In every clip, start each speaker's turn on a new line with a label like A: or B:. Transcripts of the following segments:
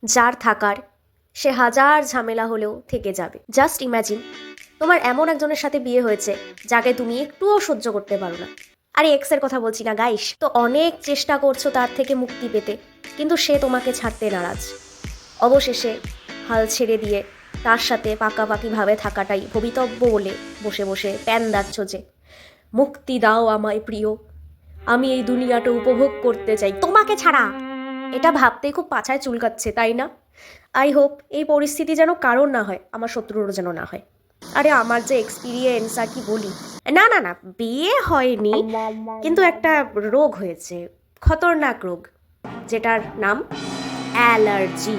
A: যার থাকার সে হাজার ঝামেলা হলেও থেকে যাবে। জাস্ট ইম্যাজিন তোমার এমন একজনের সাথে বিয়ে হয়েছে যাকে তুমি একটুও সহ্য করতে পারো না। আরে এক্সের কথা বলছি না গাইস, তো অনেক চেষ্টা করছো তার থেকে মুক্তি পেতে, কিন্তু সে তোমাকে ছাড়তে নারাজ। অবশেষে হাল ছেড়ে দিয়ে তার সাথে পাকাপাকিভাবে থাকাটাই ভবিতব্য বলে বসে বসে প্যান দাচ্ছ যে মুক্তি দাও আমায় প্রিয়, আমি এই দুনিয়াটা উপভোগ করতে চাই তোমাকে ছাড়া। এটা ভাবতেই খুব পাছায় চুলকাচ্ছে, তাই না? আই হোপ এই পরিস্থিতি যেন কারোর না হয়, আমার শত্রুরও যেন না হয়। আরে আমার যে এক্সপিরিয়েন্স আর কি বলি। না না না, বিয়ে হয়নি, কিন্তু একটা রোগ হয়েছে, খতরনাক রোগ, যেটার নাম অ্যালার্জি।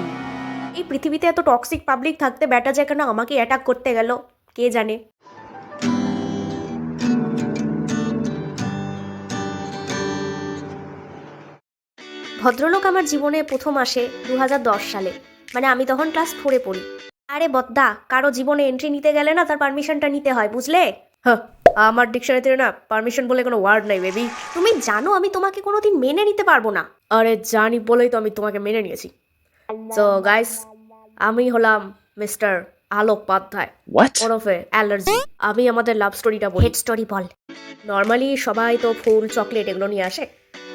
A: এই পৃথিবীতে এত টক্সিক পাবলিক থাকতে ব্যাটা যে কেন আমাকে অ্যাটাক করতে গেল কে জানে। ভদ্রলোক আমার জীবনে প্রথম আসে 2010 সালে, মানে আমি তখন ক্লাস 4-এ পড়ি। আরে বদ্দা, কারো জীবনে এন্ট্রি নিতে গেলে না তার পারমিশনটা নিতে হয়, বুঝলে? হ্যাঁ, আমার ডিকশনারিতে না পারমিশন বলে কোনো ওয়ার্ড নাই বেবি। তুমি জানো আমি তোমাকে কোনোদিন মেনে নিতে পারবো না। আরে জানি বলেই তো আমি তোমাকে মেনে নিয়েছি। সো গাইস, আমি হলাম মিস্টার আলোক পাধ্যায়, ওরফে অ্যালার্জি। আমি আমাদের লাভ স্টোরিটা বলি। হেড স্টোরি বল। নর্মালি সবাই তো ফুল চকলেট এগুলো নিয়ে আসে,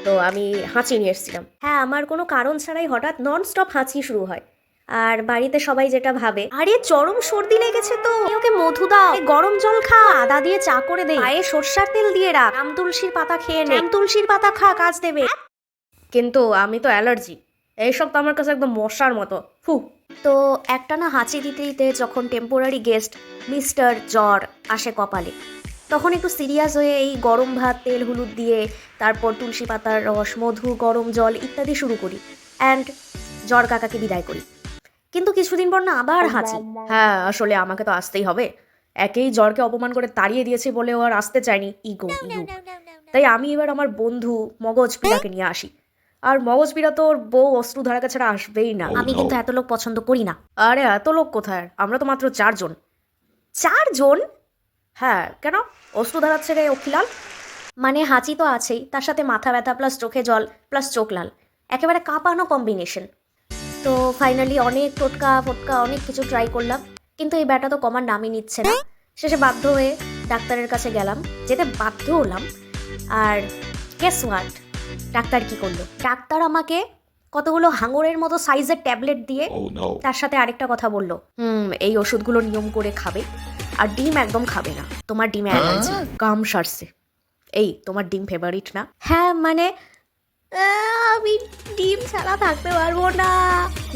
A: তো আমি হাঁচি নিয়ে এসেছিলাম। হ্যাঁ, আমার কোনো কারণ ছাড়াই হঠাৎ নন স্টপ হাঁচি শুরু হয়। আর বাড়িতে সবাই যেটা ভাবে, আরে চরম সর্দি লেগেছে তো, ওকে মধু দাও, গরম জল খা, আদা দিয়ে চা করে দে, পায়ে সর্ষার তেল দিয়ে রাখ, আম তুলসীর পাতা খেয়ে নে, আম তুলসীর পাতা খা, কাজ দেবে। কিন্তু আমি তো অ্যালার্জি, এইসব তো আমার কাছে একদম মশার মতো। ফু। তো একটা না হাঁচি দিতে দিতে যখন টেম্পোরারি গেস্ট মিস্টার জ্বর আসে কপালে, তখন একটু সিরিয়াস হয়ে এই গরম ভাত তেল হলুদ দিয়ে, তারপর তুলসী পাতার রস, মধু, গরম জল ইত্যাদি শুরু করি, অ্যান্ড জ্বর কাকাকে বিদায় করি। কিন্তু কিছুদিন পর না আবার হাঁচি। হ্যাঁ, আসলে আমাকে তো আসতেই হবে, একেই জ্বরকে অপমান করে তাড়িয়ে দিয়েছে বলে ও আর আসতে চায়নি, ইগো ইউ। তাই আমি এবার আমার বন্ধু মগজ পিড়াকে নিয়ে আসি। আর মগজ পিড়া তো ওর বউ অস্ত্রধারাকে ছাড়া আসবেই না। আমি কিন্তু এত লোক পছন্দ করি না। আরে এত লোক কোথায়, আমরা তো মাত্র 4 জন। 4 জন? হ্যাঁ, কেন? অস্ত্রধারা ছেড়ে অখিলাল? মানে হাঁচি তো আছেই, তার সাথে মাথা ব্যথা প্লাস চোখে জল প্লাস চোখ লাল, একেবারে কাঁপানো কম্বিনেশন। তো ফাইনালি অনেক টোটকা ফোটকা অনেক কিছু ট্রাই করলাম, কিন্তু এই ব্যাটা তো কমার নামই নিচ্ছে না। শেষে বাধ্য হয়ে ডাক্তারের কাছে গেলাম, যেতে বাধ্য হলাম। আর গেস হোয়াট, ডাক্তার কি করলো? ডাক্তার আমাকে কতগুলো হাঙরের মতো সাইজের ট্যাবলেট দিয়ে তার সাথে আরেকটা কথা বললো, এই ওষুধগুলো নিয়ম করে খাবে, আর ডিম একদম খাবে না, তোমার ডিমে অ্যালার্জি। কাম সারছে। এই তোমার ডিম ফেভারিট না? হ্যাঁ মানে আমি ডিম ছাড়া থাকতে পারবো না।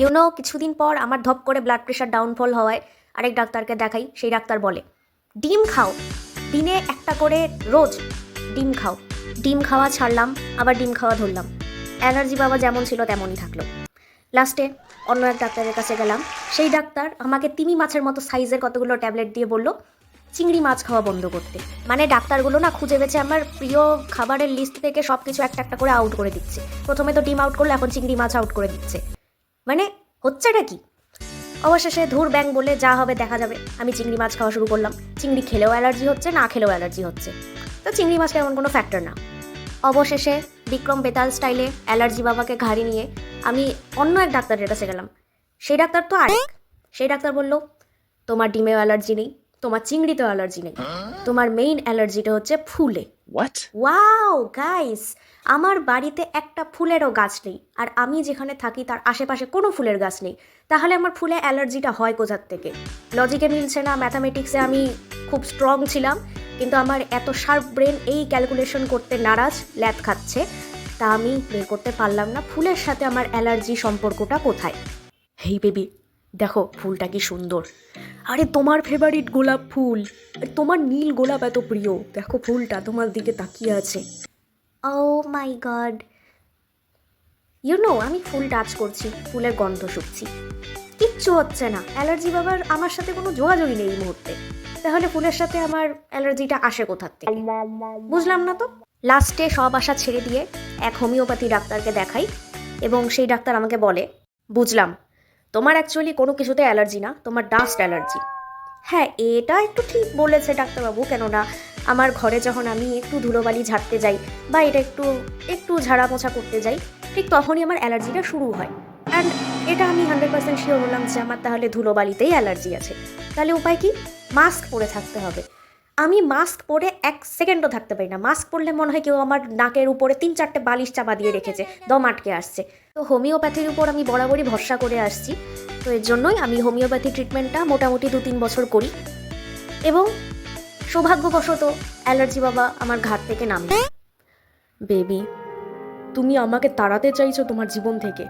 A: ইউনো, কিছুদিন পর আমার ধপ করে ব্লাড প্রেশার ডাউনফল হওয়ায় আরেক ডাক্তারকে দেখাই, সেই ডাক্তার বলে ডিম খাও, দিনে একটা করে রোজ ডিম খাও। ডিম খাওয়া ছাড়লাম, আবার ডিম খাওয়া ধরলাম, অ্যালার্জি বাবা যেমন ছিল তেমনই থাকলো। লাস্টে অন্য এক ডাক্তারের কাছে গেলাম, সেই ডাক্তার আমাকে তিমি মাছের মতো সাইজের কতগুলো ট্যাবলেট দিয়ে বলল চিংড়ি মাছ খাওয়া বন্ধ করতে। মানে ডাক্তারগুলো না খুঁজে বেছে আমার প্রিয় খাবারের লিস্ট থেকে সব কিছু একটা একটা করে আউট করে দিচ্ছে। প্রথমে তো ডিম আউট করলো, এখন চিংড়ি মাছ আউট করে দিচ্ছে। মানে হচ্ছেটা কি? অবশেষে ধুর ব্যাং বলে যা হবে দেখা যাবে, আমি চিংড়ি মাছ খাওয়া শুরু করলাম। চিংড়ি খেলেও অ্যালার্জি হচ্ছে, না খেলেও অ্যালার্জি হচ্ছে, তো চিংড়ি মাছটা এমন কোনো ফ্যাক্টর না। অবশেষে বিক্রম বেতাল স্টাইলে অ্যালার্জি বাবাকে ঘাড়ি নিয়ে আমি অন্য এক ডাক্তারের কাছে গেলাম। সেই ডাক্তার তো আরেক। সেই ডাক্তার বলল তোমার ডিমেও অ্যালার্জি নেই, তোমার চিংড়িতেও অ্যালার্জি নেই, তোমার মেইন অ্যালার্জিটা হচ্ছে ফুলে। ওয়াও গাইস, আমার বাড়িতে একটা ফুলেরও গাছ নেই, আর আমি যেখানে থাকি তার আশেপাশে কোনো ফুলের গাছ নেই, তাহলে আমার ফুলে অ্যালার্জিটা হয় কোথার থেকে? লজিকে মিলছে না। ম্যাথামেটিক্সে আমি খুব স্ট্রং ছিলাম, কিন্তু আমার এত শার্প ব্রেন এই ক্যালকুলেশন করতে নারাজ, ল্যাথ খাচ্ছে, তা আমি বের করতে পারলাম না ফুলের সাথে আমার অ্যালার্জি সম্পর্কটা কোথায়। হেই বেবি, দেখো ফুলটা কি সুন্দর। আরে তোমার ফেভারিট গোলাপ ফুল, তোমার নীল গোলাপ এত প্রিয়, দেখো ফুলটা তোমার দিকে তাকিয়ে আছে। ও মাই গড, আমি ফুল টাচ করছি, ফুলের গন্ধ শুকছি, কিচ্ছু হচ্ছে না। অ্যালার্জি বাবার আমার সাথে কোনো যোগাযোগই নেই এই মুহূর্তে, তাহলে ফুলের সাথে আমার অ্যালার্জিটা আসে কোথার থেকে? বুঝলাম না তো। লাস্টে সব আশা ছেড়ে দিয়ে এক হোমিওপ্যাথি ডাক্তারকে দেখাই, এবং সেই ডাক্তার আমাকে বলে বুঝলাম, তোমার অ্যাকচুয়ালি কোনো কিছুতে অ্যালার্জি না, তোমার ডাস্ট অ্যালার্জি। হ্যাঁ, এটা একটু ঠিক বলেছে ডাক্তারবাবু, কেননা আমার ঘরে যখন আমি একটু ধুলোবালি ঝাড়তে যাই বা এটা একটু একটু ঝাড়া মোছা করতে যাই, ঠিক তখনই আমার অ্যালার্জিটা শুরু হয়। অ্যান্ড এটা আমি 100% শিওর হলাম যে আমার তাহলে ধুলোবালিতেই অ্যালার্জি আছে। তাহলে উপায় কি? মাস্ক পরে থাকতে হবে। আমি মাস্ক পরে 1 সেকেন্ডও থাকতে পারি না। মাস্ক পরলে মনে হয় কেউ আমার নাকের উপরে 3-4টে বালিশ চাপা দিয়ে রেখেছে, দম আটকে আসছে। তো হোমিওপ্যাথির উপর আমি বরাবরই ভরসা করে আসছি। তো এর জন্যই আমি হোমিওপ্যাথি ট্রিটমেন্টটা মোটামুটি 2-3 বছর করি এবং সৌভাগ্যবশত অ্যালার্জি বাবা আমার ঘাট থেকে নামে। বেবি, তুমি আমাকে তাড়াতে চাইছো তোমার জীবন থেকে।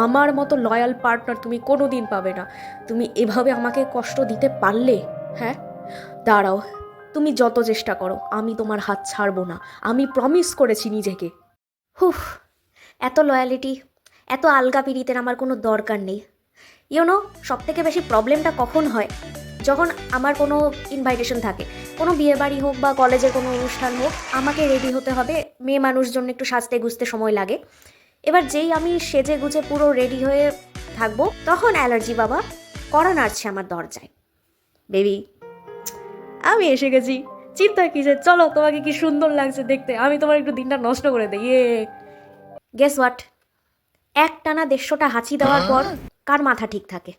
A: আমার মতো লয়াল পার্টনার তুমি কোনো দিন পাবে না। তুমি এভাবে আমাকে কষ্ট দিতে পারলে? হ্যাঁ, দাঁড়াও, তুমি যত চেষ্টা করো আমি তোমার হাত ছাড়বো না। আমি প্রমিস করেছি নিজেকে। হুফ, এত লয়ালিটি, এত আলগা পিরিতের আমার কোনো দরকার নেই। ইউনো, সব থেকে বেশি প্রবলেমটা কখন হয়? যখন আমার কোনো ইনভাইটেশন থাকে, কোনো বিয়েবাড়ি হোক বা কলেজের কোনো অনুষ্ঠান হোক, আমাকে রেডি হতে হবে। মেয়ে মানুষের জন্য একটু সাজতে গুজতে সময় লাগে। এবার যেই আমি সেজে গুজে পুরো রেডি হয়ে থাকবো, তখন অ্যালার্জি বাবা কড়া নাড়ছে আমার দরজায়। বেবি, আমি এসে গেছি, চিন্তা কিসে, চলো তোমাকে কি সুন্দর লাগছে দেখতে, আমি তোমার একটু দিনটা নষ্ট করে দিই। গেস হোয়াট, একটানা 150টা হাঁচি দেওয়ার পর কার মাথা ঠিক থাকে?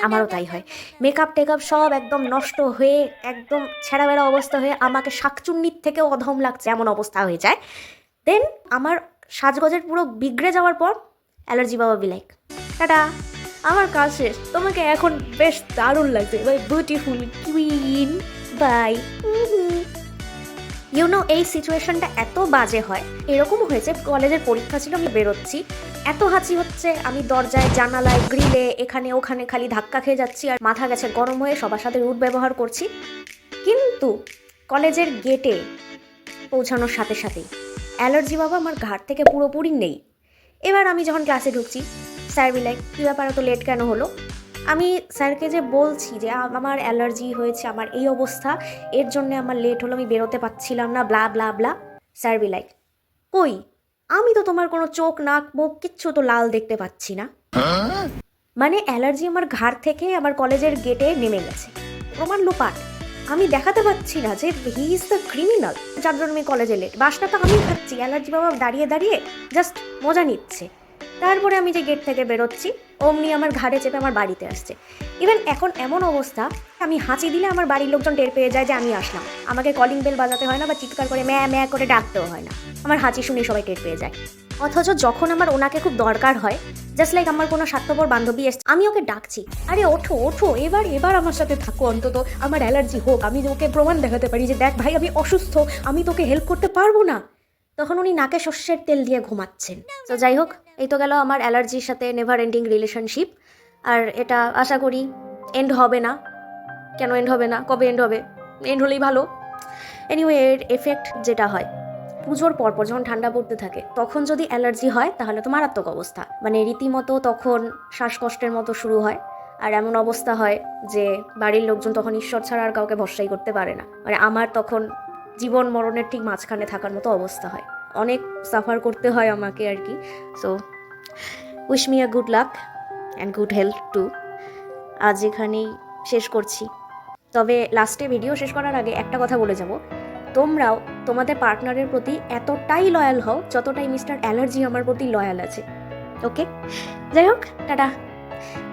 A: আমারও তাই হয়। মেকআপ টেকআপ সব একদম নষ্ট হয়ে, একদম ছেঁড়াবেড়া অবস্থা হয়ে, আমাকে শাকচুন্নির থেকেও অধম লাগছে এমন অবস্থা হয়ে যায়। দেন আমার সাজগোজের পুরো বিগড়ে যাওয়ার পর অ্যালার্জি বাবা বি লাইক, টাটা, আমার কাজ শেষ, তোমাকে এখন বেশ দারুণ লাগছে, bye beautiful queen, bye. You know, এই সিচুয়েশনটা এত বাজে হয়। এরকমও হয়েছে, কলেজের পরীক্ষা ছিল, আমি বেরোচ্ছি, এত হাঁচি হচ্ছে, আমি দরজায়, জানালায়, গ্রিলে, এখানে ওখানে খালি ধাক্কা খেয়ে যাচ্ছি আর মাথা গেছে গরম হয়ে, সবার সাথে রুট ব্যবহার করছি। কিন্তু কলেজের গেটে পৌঁছানোর সাথে সাথেই অ্যালার্জি বাবা আমার ঘাট থেকে পুরোপুরি নেই। এবার আমি যখন ক্লাসে ঢুকছি, স্যার বিলাই, কী ব্যাপার এত লেট কেন হলো? আমি স্যারকে যে বলছি যে আমার অ্যালার্জি হয়েছে, আমার এই অবস্থা, এর জন্য আমার লেট হলো, আমি বেরোতে পারছিলাম না, ব্লা ব্লা ব্লা। স্যার বিলাই, কই, আমি তো তোমার কোনো চোখ নাক মুখ কিচ্ছু তো লাল দেখতে পাচ্ছি না। মানে অ্যালার্জি আমার ঘাড় থেকে আমার কলেজের গেটে নেমে গেছে, প্রমাণ লোপাট। আমি দেখাতে পাচ্ছি না যে হি ইজ দ্য ক্রিমিনাল, যার জন্য আমি কলেজে লেট। বাসটা তো আমি খাচ্ছি, অ্যালার্জি বাবা দাঁড়িয়ে দাঁড়িয়ে জাস্ট মজা নিচ্ছে। তারপরে আমি যে গেট থেকে বেরোচ্ছি, অমনি আমার ঘাড়ে চেপে আমার বাড়িতে আসছে। ইভেন এখন এমন অবস্থা, আমি হাঁচি দিলে আমার বাড়ির লোকজন টের পেয়ে যায় যে আমি আসলাম। আমাকে কলিং বেল বাজাতে হয় না বা চিৎকার করে ম্যা ম্যা করে ডাকতেও হয় না, আমার হাঁচি শুনে সবাই টের পেয়ে যায়। অথচ যখন আমার ওনাকে খুব দরকার হয়, জাস্ট লাইক আমার কোনো স্বার্থপর বান্ধবী এসছে, আমি ওকে ডাকছি, আরে ওঠো ওঠো, এবার এবার আমার সাথে থাকো, অন্তত আমার অ্যালার্জি হোক, আমি ওকে প্রমাণ দেখাতে পারি যে দেখ ভাই আমি অসুস্থ, আমি তোকে হেল্প করতে পারবো না। তখন উনি নাকে সর্ষের তেল দিয়ে ঘুমাচ্ছেন। তো যাই হোক, এই তো গেল আমার অ্যালার্জির সাথে নেভার এন্ডিং রিলেশনশিপ। আর এটা আশা করি এন্ড হবে না। কেন এন্ড হবে না? কবে এন্ড হবে? এন্ড হলেই ভালো। এনিওয়ে, এর এফেক্ট যেটা হয় পুজোর পরপর যখন ঠান্ডা পড়তে থাকে, তখন যদি অ্যালার্জি হয় তাহলে তো মারাত্মক অবস্থা। মানে রীতিমতো তখন শ্বাসকষ্টের মতো শুরু হয়। আর এমন অবস্থা হয় যে বাড়ির লোকজন তখন ঈশ্বর ছাড়া আর কাউকে ভরসাই করতে পারে না। মানে আমার তখন জীবন মরণের ঠিক মাঝখানে থাকার মতো অবস্থা হয়, অনেক সাফার করতে হয় আমাকে আর কি। So wish me a good luck and good health too. আজ এখানেই শেষ করছি। তবে লাস্টে ভিডিও শেষ করার আগে একটা কথা বলে যাব, তোমরাও তোমাদের পার্টনারের প্রতি এতটাই লয়াল হও যতটাই মিস্টার অ্যালার্জি আমার প্রতি লয়াল আছে। ওকে, যাই হোক, টাটা,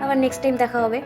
A: আবার নেক্সট টাইম দেখা হবে।